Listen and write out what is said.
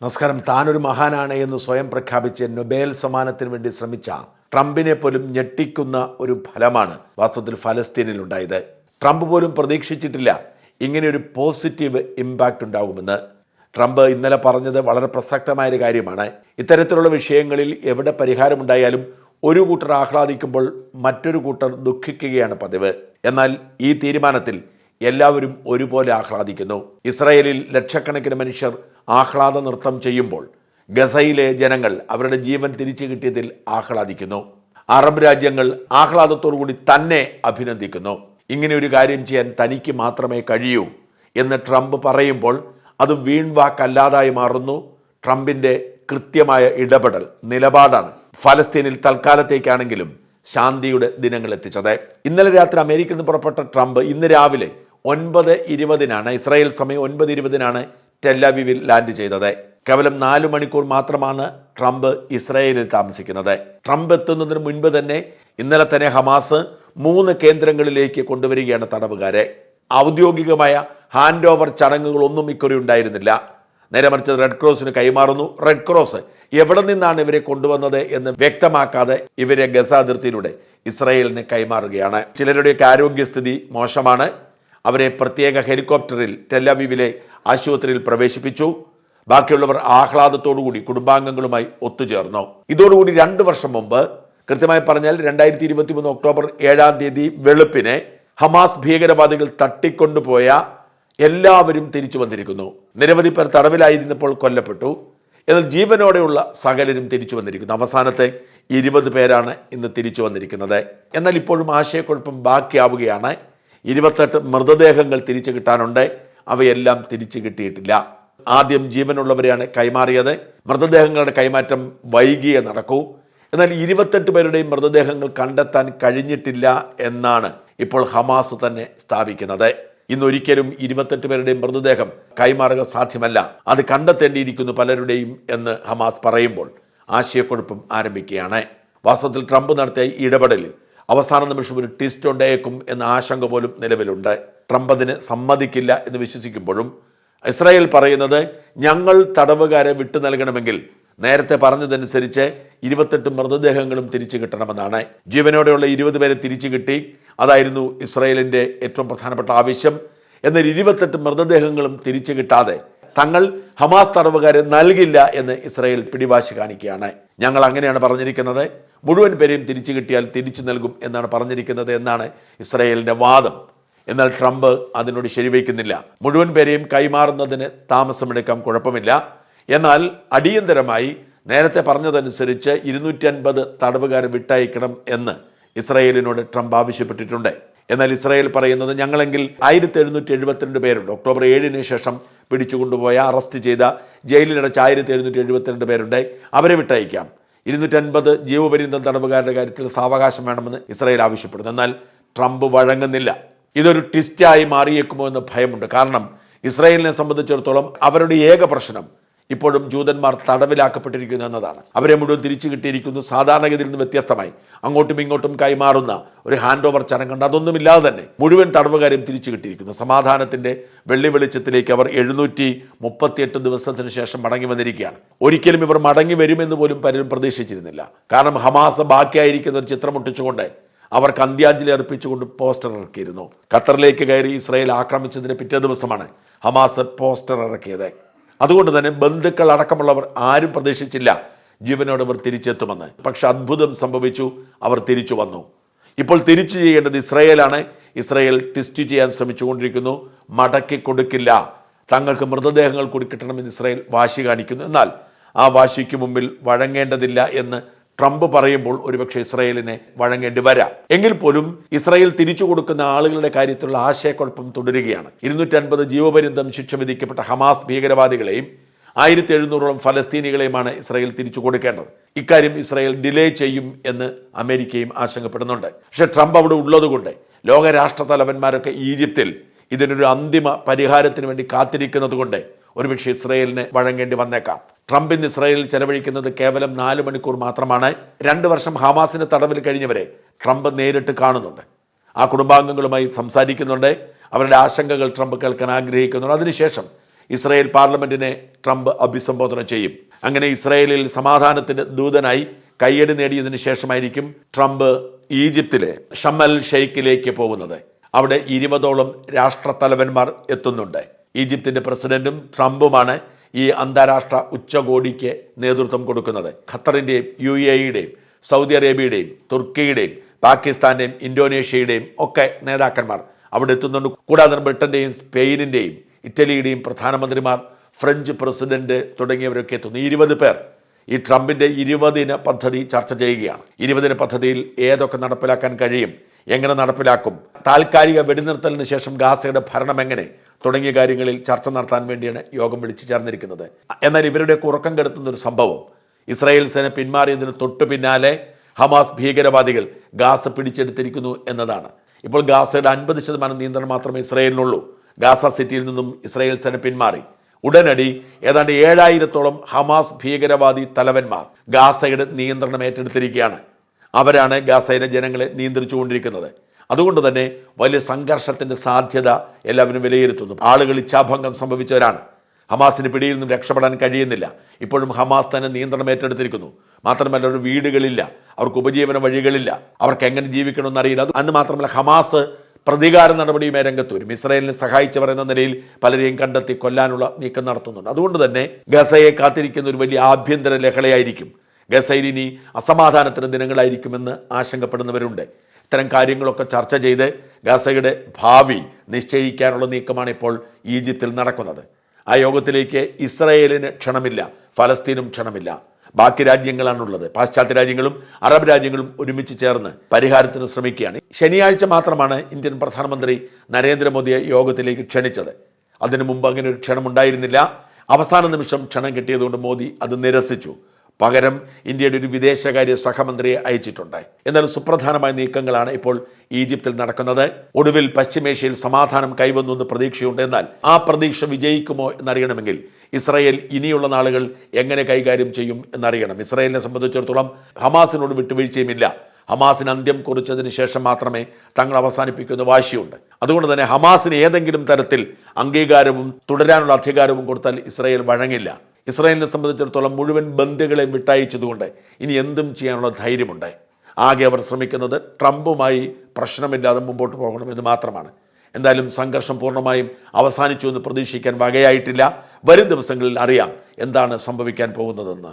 നമസ്കാരം. താനൊരു മഹാനാണ് എന്ന് സ്വയം പ്രഖ്യാപിച്ച് നൊബേൽ സമ്മാനത്തിന് വേണ്ടി ശ്രമിച്ച ട്രംപിനെ പോലും ഞെട്ടിക്കുന്ന ഒരു ഫലമാണ് വാസ്തവത്തിൽ ഫലസ്തീനിൽ ഉണ്ടായത്. ട്രംപ് പോലും പ്രതീക്ഷിച്ചിട്ടില്ല ഇങ്ങനെയൊരു പോസിറ്റീവ് ഇമ്പാക്റ്റ് ഉണ്ടാകുമെന്ന്. ട്രംപ് ഇന്നലെ പറഞ്ഞത് വളരെ പ്രസക്തമായൊരു കാര്യമാണ്. ഇത്തരത്തിലുള്ള വിഷയങ്ങളിൽ എവിടെ പരിഹാരമുണ്ടായാലും ഒരു കൂട്ടർ ആഹ്ലാദിക്കുമ്പോൾ മറ്റൊരു കൂട്ടർ ദുഃഖിക്കുകയാണ് പതിവ്. എന്നാൽ ഈ തീരുമാനത്തിൽ എല്ലാവരും ഒരുപോലെ ആഹ്ലാദിക്കുന്നു. ഇസ്രായേലിൽ ലക്ഷക്കണക്കിന് മനുഷ്യർ ആഹ്ലാദ നൃത്തം ചെയ്യുമ്പോൾ ഗസയിലെ ജനങ്ങൾ അവരുടെ ജീവൻ തിരിച്ചു കിട്ടിയതിൽ ആഹ്ലാദിക്കുന്നു. അറബ് രാജ്യങ്ങൾ ആഹ്ലാദത്തോടുകൂടി തന്നെ അഭിനന്ദിക്കുന്നു. ഇങ്ങനെ ഒരു കാര്യം ചെയ്യാൻ തനിക്ക് മാത്രമേ കഴിയൂ എന്ന് ട്രംപ് പറയുമ്പോൾ അത് വീൺവാക്കല്ലാതായി മാറുന്നു. ട്രംപിന്റെ കൃത്യമായ ഇടപെടൽ നിലപാടാണ് ഫലസ്തീനിൽ തൽക്കാലത്തേക്കാണെങ്കിലും ശാന്തിയുടെ ദിനങ്ങൾ എത്തിച്ചത്. ഇന്നലെ രാത്രി അമേരിക്കയിൽ നിന്ന് പുറപ്പെട്ട ട്രംപ് ഇന്ന് രാവിലെ 9:20 ഇസ്രായേൽ സമയം 9:20 ടെല്ലവീവിൽ ലാൻഡ് ചെയ്തത്. കേവലം 4 മണിക്കൂർ മാത്രമാണ് ട്രംപ് ഇസ്രായേലിൽ താമസിക്കുന്നത്. ട്രംപ് എത്തുന്നതിന് മുൻപ് തന്നെ ഇന്നലെ തന്നെ ഹമാസ് 3 കേന്ദ്രങ്ങളിലേക്ക് കൊണ്ടുവരികയാണ് തടവുകാരെ. ഔദ്യോഗികമായ ഹാൻഡ് ഓവർ ചടങ്ങുകളൊന്നും ഇക്കുറി ഉണ്ടായിരുന്നില്ല. നേരെ മറിച്ച് റെഡ് ക്രോസിന് കൈമാറുന്നു. റെഡ് ക്രോസ് എവിടെ നിന്നാണ് ഇവരെ കൊണ്ടുവന്നത് എന്ന് വ്യക്തമാക്കാതെ ഇവരെ ഗസ അതിർത്തിയിലൂടെ ഇസ്രായേലിന് കൈമാറുകയാണ്. ചിലരുടെയൊക്കെ ആരോഗ്യസ്ഥിതി മോശമാണ്. അവരെ പ്രത്യേക ഹെലികോപ്റ്ററിൽ ടെല്ലവീവിലെ ആശുപത്രിയിൽ പ്രവേശിപ്പിച്ചു. ബാക്കിയുള്ളവർ ആഹ്ലാദത്തോടുകൂടി കുടുംബാംഗങ്ങളുമായി ഒത്തുചേർന്നു. ഇതോടുകൂടി 2 വർഷം മുമ്പ്, കൃത്യമായി പറഞ്ഞാൽ 2023 ഒക്ടോബർ 7 വെളുപ്പിനെ ഹമാസ് ഭീകരവാദികൾ തട്ടിക്കൊണ്ടുപോയ എല്ലാവരും തിരിച്ചു വന്നിരിക്കുന്നു. നിരവധി പേർ തടവിലായിരുന്നപ്പോൾ കൊല്ലപ്പെട്ടു. എന്നാൽ ജീവനോടെയുള്ള സകലരും തിരിച്ചു വന്നിരിക്കുന്നു. അവസാനത്തെ 20 പേരാണ് ഇന്ന് തിരിച്ചു വന്നിരിക്കുന്നത്. എന്നാൽ ഇപ്പോഴും ആശയക്കുഴപ്പം ബാക്കിയാവുകയാണ്. 28 മൃതദേഹങ്ങൾ തിരിച്ചു കിട്ടാനുണ്ട്. അവയെല്ലാം തിരിച്ചു കിട്ടിയിട്ടില്ല. ആദ്യം ജീവനുള്ളവരെയാണ് കൈമാറിയത്. മൃതദേഹങ്ങളുടെ കൈമാറ്റം വൈകിയേ നടക്കൂ. എന്നാൽ 28 പേരുടെയും മൃതദേഹങ്ങൾ കണ്ടെത്താൻ കഴിഞ്ഞിട്ടില്ല എന്നാണ് ഇപ്പോൾ ഹമാസ് തന്നെ സ്ഥാപിക്കുന്നത്. ഇന്നൊരിക്കലും 28 പേരുടെയും മൃതദേഹം കൈമാറുക സാധ്യമല്ല, അത് കണ്ടെത്തേണ്ടിയിരിക്കുന്നു പലരുടെയും എന്ന് ഹമാസ് പറയുമ്പോൾ ആശയക്കുഴപ്പം ആരംഭിക്കുകയാണ്. വാസ്തവത്തിൽ ട്രംപ് നടത്തിയ ഇടപെടലിൽ അവസാന നിമിഷം ഒരു ട്വിസ്റ്റ് ഉണ്ടായേക്കും എന്ന ആശങ്ക പോലും നിലവിലുണ്ട്. ട്രംപ് അതിന് സമ്മതിക്കില്ല എന്ന് വിശ്വസിക്കുമ്പോഴും ഇസ്രായേൽ പറയുന്നത് ഞങ്ങൾ തടവുകാരെ വിട്ടു നൽകണമെങ്കിൽ നേരത്തെ പറഞ്ഞതനുസരിച്ച് 28 മൃതദേഹങ്ങളും തിരിച്ചു കിട്ടണമെന്നാണ്. ജീവനോടെയുള്ള 20 പേരെ തിരിച്ചു കിട്ടി. അതായിരുന്നു ഇസ്രായേലിന്റെ ഏറ്റവും പ്രധാനപ്പെട്ട ആവശ്യം. എന്നാൽ 28 മൃതദേഹങ്ങളും തിരിച്ചു കിട്ടാതെ തങ്ങൾ ഹമാസ് തടവുകാരെ നൽകില്ല എന്ന് ഇസ്രായേൽ പിടിവാശി കാണിക്കുകയാണ്. ഞങ്ങൾ അങ്ങനെയാണ് പറഞ്ഞിരിക്കുന്നത്, മുഴുവൻ പേരെയും തിരിച്ചു കിട്ടിയാൽ തിരിച്ചു നൽകും എന്നാണ് പറഞ്ഞിരിക്കുന്നത് എന്നാണ് ഇസ്രായേലിന്റെ വാദം. എന്നാൽ ട്രംപ് അതിനോട് ശരിവയ്ക്കുന്നില്ല. മുഴുവൻ പേരെയും കൈമാറുന്നതിന് താമസമെടുക്കാം, കുഴപ്പമില്ല. എന്നാൽ അടിയന്തരമായി നേരത്തെ പറഞ്ഞതനുസരിച്ച് 250 തടവുകാരെ വിട്ടയക്കണം എന്ന് ഇസ്രായേലിനോട് ട്രംപ് ആവശ്യപ്പെട്ടിട്ടുണ്ട്. എന്നാൽ ഇസ്രായേൽ പറയുന്നത് ഞങ്ങളെങ്കിൽ 1772 പേരുണ്ട്. ഒക്ടോബർ 7 ശേഷം പിടിച്ചുകൊണ്ടുപോയ, അറസ്റ്റ് ചെയ്ത, ജയിലിലടച്ച 1772 പേരുണ്ട്. അവരെ വിട്ടയക്കാം. 250 ജീവപര്യന്തം തടവുകാരുടെ കാര്യത്തിൽ സാവകാശം വേണമെന്ന് ഇസ്രായേൽ ആവശ്യപ്പെടുന്നു. എന്നാൽ ട്രംപ് വഴങ്ങുന്നില്ല. ഇതൊരു ട്വിസ്റ്റായി മാറിയേക്കുമോ എന്ന് ഭയമുണ്ട്. കാരണം ഇസ്രായേലിനെ സംബന്ധിച്ചിടത്തോളം അവരുടെ ഏക പ്രശ്നം ഇപ്പോഴും ജൂതന്മാർ തടവിലാക്കപ്പെട്ടിരിക്കുന്നു എന്നതാണ്. അവരെ മുഴുവൻ തിരിച്ചു കിട്ടിയിരിക്കുന്നു. സാധാരണഗതിയിൽ നിന്ന് വ്യത്യസ്തമായി അങ്ങോട്ടും ഇങ്ങോട്ടും കൈമാറുന്ന ഒരു ഹാൻഡ് ഓവർ ചടങ്ങുണ്ട്. അതൊന്നുമില്ലാതെ തന്നെ മുഴുവൻ തടവുകാരെയും തിരിച്ചു കിട്ടിയിരിക്കുന്നു. സമാധാനത്തിന്റെ വെള്ളി വെളിച്ചത്തിലേക്ക് അവർ 738 ദിവസത്തിന് ശേഷം മടങ്ങി വന്നിരിക്കുകയാണ്. ഒരിക്കലും ഇവർ മടങ്ങി വരുമെന്ന് പോലും പലരും പ്രതീക്ഷിച്ചിരുന്നില്ല. കാരണം ഹമാസ് ബാക്കിയായിരിക്കുന്ന ഒരു ചിത്രം ഒട്ടിച്ചുകൊണ്ട് അവർക്ക് അന്ത്യാഞ്ജലി അർപ്പിച്ചുകൊണ്ട് പോസ്റ്റർ ഇറക്കിയിരുന്നു. ഖത്തറിലേക്ക് കയറി ഇസ്രായേൽ ആക്രമിച്ചതിന് പിറ്റേ ദിവസമാണ് ഹമാസ് പോസ്റ്റർ ഇറക്കിയത്. അതുകൊണ്ട് തന്നെ ബന്ധുക്കൾ അടക്കമുള്ളവർ ആരും പ്രതീക്ഷിച്ചില്ല ജീവനോട് അവർ തിരിച്ചെത്തുമെന്ന്. പക്ഷെ അത്ഭുതം സംഭവിച്ചു, അവർ തിരിച്ചു വന്നു. ഇപ്പോൾ തിരിച്ചു ചെയ്യേണ്ടത് ഇസ്രായേലാണ്. ഇസ്രായേൽ ട്വിസ്റ്റ് ചെയ്യാൻ ശ്രമിച്ചുകൊണ്ടിരിക്കുന്നു. മടക്കി കൊടുക്കില്ല, തങ്ങൾക്ക് മൃതദേഹങ്ങൾ കൂടി കിട്ടണമെന്ന് ഇസ്രായേൽ വാശി കാണിക്കുന്നു. എന്നാൽ ആ വാശിക്ക് മുമ്പിൽ വഴങ്ങേണ്ടതില്ല എന്ന് ട്രംപ് പറയുമ്പോൾ ഒരുപക്ഷെ ഇസ്രായേലിനെ വഴങ്ങേണ്ടി വരാം. എങ്കിൽ പോലും ഇസ്രായേൽ തിരിച്ചു കൊടുക്കുന്ന ആളുകളുടെ കാര്യത്തിലുള്ള ആശയക്കുഴപ്പം തുടരുകയാണ്. 250 ജീവപര്യന്തം ശിക്ഷ വിധിക്കപ്പെട്ട ഹമാസ് ഭീകരവാദികളെയും 1700ഓളം ഫലസ്തീനികളെയുമാണ് ഇസ്രായേൽ തിരിച്ചു കൊടുക്കേണ്ടത്. ഇക്കാര്യം ഇസ്രായേൽ ഡിലേ ചെയ്യും എന്ന് അമേരിക്കയും ആശങ്കപ്പെടുന്നുണ്ട്. പക്ഷെ ട്രംപ് അവിടെ ഉള്ളതുകൊണ്ട് ലോകരാഷ്ട്ര തലവന്മാരൊക്കെ ഈജിപ്തിൽ ഇതിനൊരു അന്തിമ പരിഹാരത്തിന് വേണ്ടി കാത്തിരിക്കുന്നത് കൊണ്ട് ഒരുപക്ഷെ ഇസ്രായേലിന് വഴങ്ങേണ്ടി വന്നേക്കാം. ട്രംപ് ഇന്ന് ഇസ്രായേലിൽ ചെലവഴിക്കുന്നത് കേവലം 4 മണിക്കൂർ മാത്രമാണ്. 2 വർഷം ഹമാസിന് തടവിൽ കഴിഞ്ഞവരെ ട്രംപ് നേരിട്ട് കാണുന്നുണ്ട്. ആ കുടുംബാംഗങ്ങളുമായി സംസാരിക്കുന്നുണ്ട്. അവരുടെ ആശങ്കകൾ ട്രംപ് കേൾക്കാൻ ആഗ്രഹിക്കുന്നുണ്ട്. അതിനുശേഷം ഇസ്രായേൽ പാർലമെന്റിനെ ട്രംപ് അഭിസംബോധന ചെയ്യും. അങ്ങനെ ഇസ്രായേലിൽ സമാധാനത്തിന്റെ ദൂതനായി കയ്യടി നേടിയതിനു ശേഷമായിരിക്കും ട്രംപ് ഈജിപ്തിലെ ഷം അൽ ഷെയ്ഖിലേക്ക് പോകുന്നത്. അവിടെ 20ഓളം രാഷ്ട്രത്തലവന്മാർ എത്തുന്നുണ്ട്. ഈജിപ്തിന്റെ പ്രസിഡന്റും ട്രംപുമാണ് ഈ അന്താരാഷ്ട്ര ഉച്ചകോടിക്ക് നേതൃത്വം കൊടുക്കുന്നത്. ഖത്തറിന്റെയും UAEയുടെയും സൗദി അറേബ്യയുടെയും തുർക്കിയുടെയും പാകിസ്ഥാന്റെയും ഇന്തോനേഷ്യയുടെയും ഒക്കെ നേതാക്കന്മാർ അവിടെ എത്തുന്നുണ്ട്. കൂടാതെ ബ്രിട്ടന്റെയും സ്പെയിനിന്റെയും ഇറ്റലിയുടെയും പ്രധാനമന്ത്രിമാർ, ഫ്രഞ്ച് പ്രസിഡന്റ് തുടങ്ങിയവരൊക്കെ എത്തുന്നു. 20 പേർ ഈ ട്രംപിന്റെ 20 ദിന പദ്ധതി ചർച്ച ചെയ്യുകയാണ്. 20 ദിന പദ്ധതിയിൽ ഏതൊക്കെ നടപ്പിലാക്കാൻ കഴിയും, എങ്ങനെ നടപ്പിലാക്കും, താൽക്കാലിക വെടിനിർത്തലിന് ശേഷം ഗാസയുടെ ഭരണം എങ്ങനെ തുടങ്ങിയ കാര്യങ്ങളിൽ ചർച്ച നടത്താൻ വേണ്ടിയാണ് യോഗം വിളിച്ചു ചേർന്നിരിക്കുന്നത്. എന്നാൽ ഇവരുടെ ഉറക്കം കെടുത്തുന്ന ഒരു സംഭവം, ഇസ്രായേൽ സേന പിന്മാറിയതിന് തൊട്ടു പിന്നാലെ ഹമാസ് ഭീകരവാദികൾ ഗാസ പിടിച്ചെടുത്തിരിക്കുന്നു എന്നതാണ്. ഇപ്പോൾ ഗാസയുടെ 50% നിയന്ത്രണം മാത്രമേ ഇസ്രായേലിനുള്ളൂ. ഗാസ സിറ്റിയിൽ നിന്നും ഇസ്രായേൽ സേന പിന്മാറി. ഉടനടി ഏതാണ്ട് 7000ഓളം ഹമാസ് ഭീകരവാദി തലവന്മാർ ഗാസയുടെ നിയന്ത്രണം ഏറ്റെടുത്തിരിക്കുകയാണ്. അവരാണ് ഗാസയിലെ ജനങ്ങളെ നിയന്ത്രിച്ചുകൊണ്ടിരിക്കുന്നത്. അതുകൊണ്ട് തന്നെ വലിയ സംഘർഷത്തിന്റെ സാധ്യത എല്ലാവരും വിലയിരുത്തുന്നു. ആളുകൾ ഇച്ഛാഭംഗം സംഭവിച്ചവരാണ്. ഹമാസിന് പിടിയിൽ നിന്നും രക്ഷപ്പെടാൻ കഴിയുന്നില്ല. ഇപ്പോഴും ഹമാസ് തന്നെ നിയന്ത്രണം ഏറ്റെടുത്തിരിക്കുന്നു. മാത്രമല്ല, ഒരു വീടുകളില്ല, അവർക്ക് ഉപജീവന വഴികളില്ല, അവർക്ക് എങ്ങനെ ജീവിക്കണമെന്ന് അറിയില്ല. അന്ന് മാത്രമല്ല, ഹമാസ് പ്രതികാര നടപടിയുമായി രംഗത്ത് വരും. ഇസ്രായേലിനെ സഹായിച്ചവർ എന്ന നിലയിൽ പലരെയും കണ്ടെത്തി കൊല്ലാനുള്ള നീക്കം നടത്തുന്നുണ്ട്. അതുകൊണ്ട് തന്നെ ഗസയെ കാത്തിരിക്കുന്ന ഒരു വലിയ ആഭ്യന്തര ലഹളയായിരിക്കും. ഗസയിൽ ഇനി അസമാധാനത്തിന് ദിനങ്ങളായിരിക്കുമെന്ന് ആശങ്കപ്പെടുന്നവരുണ്ട്. ഇത്തരം കാര്യങ്ങളൊക്കെ ചർച്ച ചെയ്ത് ഗസയുടെ ഭാവി നിശ്ചയിക്കാനുള്ള നീക്കമാണ് ഇപ്പോൾ ഈജിപ്തിൽ നടക്കുന്നത്. ആ യോഗത്തിലേക്ക് ഇസ്രായേലിന് ക്ഷണമില്ല, ഫലസ്തീനും ക്ഷണമില്ല. ബാക്കി രാജ്യങ്ങളാണുള്ളത്. പാശ്ചാത്യ രാജ്യങ്ങളും അറബ് രാജ്യങ്ങളും ഒരുമിച്ച് ചേർന്ന് പരിഹാരത്തിന് ശ്രമിക്കുകയാണ്. ശനിയാഴ്ച മാത്രമാണ് ഇന്ത്യൻ പ്രധാനമന്ത്രി നരേന്ദ്രമോദിയെ യോഗത്തിലേക്ക് ക്ഷണിച്ചത്. അതിനു മുമ്പ് അങ്ങനെ ഒരു ക്ഷണമുണ്ടായിരുന്നില്ല. അവസാന നിമിഷം ക്ഷണം കിട്ടിയതുകൊണ്ട് മോദി അത് നിരസിച്ചു. പകരം ഇന്ത്യയുടെ ഒരു വിദേശകാര്യ സഹമന്ത്രിയെ അയച്ചിട്ടുണ്ട്. എന്നാൽ സുപ്രധാനമായ നീക്കങ്ങളാണ് ഇപ്പോൾ ഈജിപ്തിൽ നടക്കുന്നത്. ഒടുവിൽ പശ്ചിമേഷ്യയിൽ സമാധാനം കൈവന്നു എന്ന് പ്രതീക്ഷയുണ്ട്. എന്നാൽ ആ പ്രതീക്ഷ വിജയിക്കുമോ എന്നറിയണമെങ്കിൽ ഇസ്രായേൽ ഇനിയുള്ള നാളുകൾ എങ്ങനെ കൈകാര്യം ചെയ്യും എന്നറിയണം. ഇസ്രായേലിനെ സംബന്ധിച്ചിടത്തോളം ഹമാസിനോട് വിട്ടുവീഴ്ചയുമില്ല. ഹമാസിന് അന്ത്യം കുറിച്ചതിന് ശേഷം മാത്രമേ തങ്ങൾ അവസാനിപ്പിക്കുന്ന വാശിയുണ്ട്. അതുകൊണ്ട് തന്നെ ഹമാസിന് ഏതെങ്കിലും തരത്തിൽ അംഗീകാരവും തുടരാനുള്ള അധികാരവും കൊടുത്താൽ ഇസ്രായേൽ വഴങ്ങില്ല. ഇസ്രായേലിനെ സംബന്ധിച്ചിടത്തോളം മുഴുവൻ ബന്ദികളെയും വിട്ടയച്ചതുകൊണ്ട് ഇനി എന്തും ചെയ്യാനുള്ള ധൈര്യമുണ്ട്. ആകെ അവർ ശ്രമിക്കുന്നത് ട്രംപുമായി പ്രശ്നമില്ലാതെ മുമ്പോട്ട് പോകണമെന്ന് മാത്രമാണ്. എന്തായാലും സംഘർഷം പൂർണ്ണമായും അവസാനിച്ചു എന്ന് പ്രതീക്ഷിക്കാൻ വകയായിട്ടില്ല. വരും ദിവസങ്ങളിൽ അറിയാം എന്താണ് സംഭവിക്കാൻ പോകുന്നതെന്ന്.